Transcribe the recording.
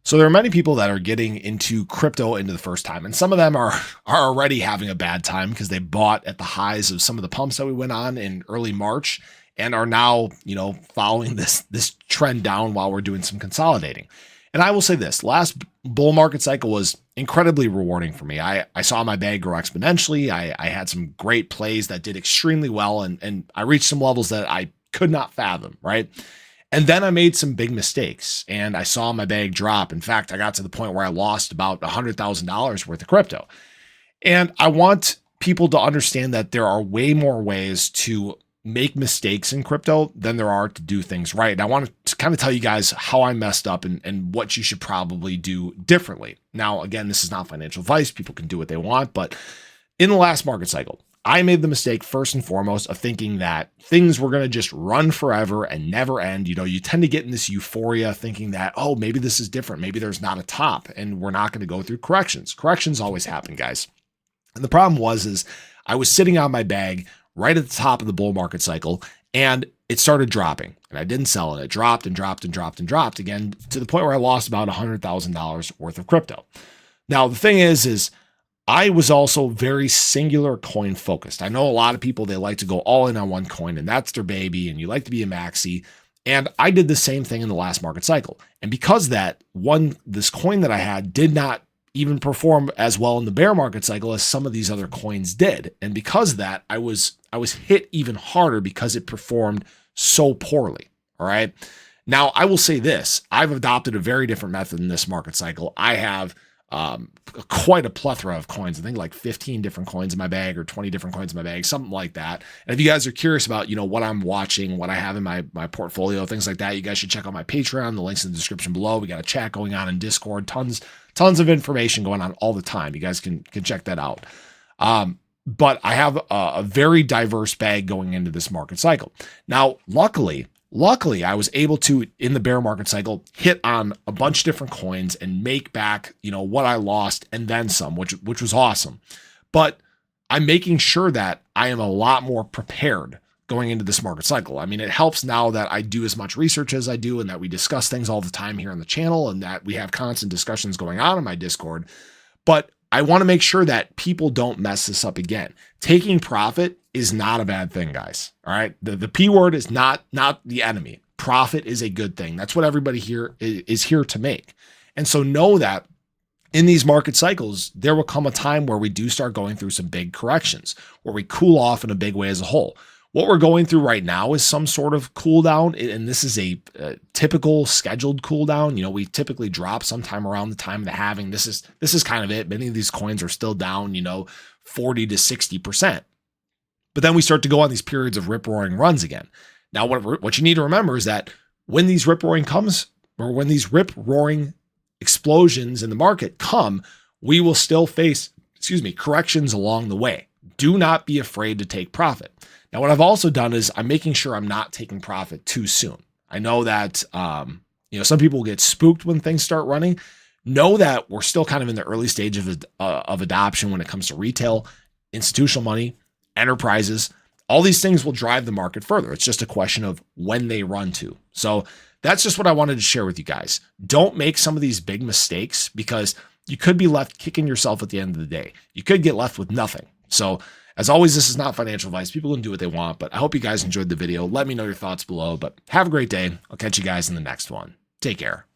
So there are many people that are getting into crypto into the first time, and some of them are already having a bad time because they bought at the highs of some of the pumps that we went on in early March and are now, following this trend down while we're doing some consolidating. And I will say this, last bull market cycle was incredibly rewarding for me. I saw my bag grow exponentially. I had some great plays that did extremely well, and I reached some levels that I could not fathom, right? And then I made some big mistakes and I saw my bag drop. In fact, I got to the point where I lost about $100,000 worth of crypto. And I want people to understand that there are way more ways to make mistakes in crypto than there are to do things right. And I want to kind of tell you guys how I messed up and what you should probably do differently. Now, again, this is not financial advice. People can do what they want, but in the last market cycle, I made the mistake first and foremost of thinking that things were going to just run forever and never end. You tend to get in this euphoria thinking that, oh, maybe this is different. Maybe there's not a top and we're not going to go through corrections. Corrections always happen, guys. And the problem is I was sitting on my bag right at the top of the bull market cycle and it started dropping and I didn't sell it. It dropped and dropped and dropped and dropped again to the point where I lost about $100,000 worth of crypto. Now, the thing is I was also very singular coin focused. I know a lot of people, they like to go all in on one coin and that's their baby and you like to be a maxi. And I did the same thing in the last market cycle. And because this coin that I had did not even perform as well in the bear market cycle as some of these other coins did. And because of that, I was hit even harder because it performed so poorly. All right. Now I will say this, I've adopted a very different method in this market cycle. I have quite a plethora of coins. I think like 15 different coins in my bag or 20 different coins in my bag, something like that. And if you guys are curious about, what I'm watching, what I have in my portfolio, things like that, you guys should check out my Patreon. The link's in the description below. We got a chat going on in Discord, tons of information going on all the time. You guys can check that out. But I have a very diverse bag going into this market cycle. Now, luckily, I was able to, in the bear market cycle, hit on a bunch of different coins and make back, what I lost and then some, which was awesome. But I'm making sure that I am a lot more prepared going into this market cycle. I mean, it helps now that I do as much research as I do and that we discuss things all the time here on the channel and that we have constant discussions going on in my Discord. But I want to make sure that people don't mess this up again. Taking profit is not a bad thing, guys. All right. The P word is not the enemy. Profit is a good thing. That's what everybody here is here to make. And so know that in these market cycles, there will come a time where we do start going through some big corrections, where we cool off in a big way as a whole. What we're going through right now is some sort of cool down, and this is a typical scheduled cool down. We typically drop sometime around the time of the halving. This is kind of it. Many of these coins are still down, 40 to 60%. But then we start to go on these periods of rip-roaring runs again. Now, what you need to remember is that when these rip-roaring explosions in the market come, we will still face, corrections along the way. Do not be afraid to take profit. Now, what I've also done is I'm making sure I'm not taking profit too soon. I know that, some people get spooked when things start running. Know that we're still kind of in the early stage of adoption when it comes to retail, institutional money, enterprises. All these things will drive the market further. It's just a question of when they run to. So that's just what I wanted to share with you guys. Don't make some of these big mistakes because you could be left kicking yourself at the end of the day. You could get left with nothing. So as always, this is not financial advice. People can do what they want, but I hope you guys enjoyed the video. Let me know your thoughts below, but have a great day. I'll catch you guys in the next one. Take care.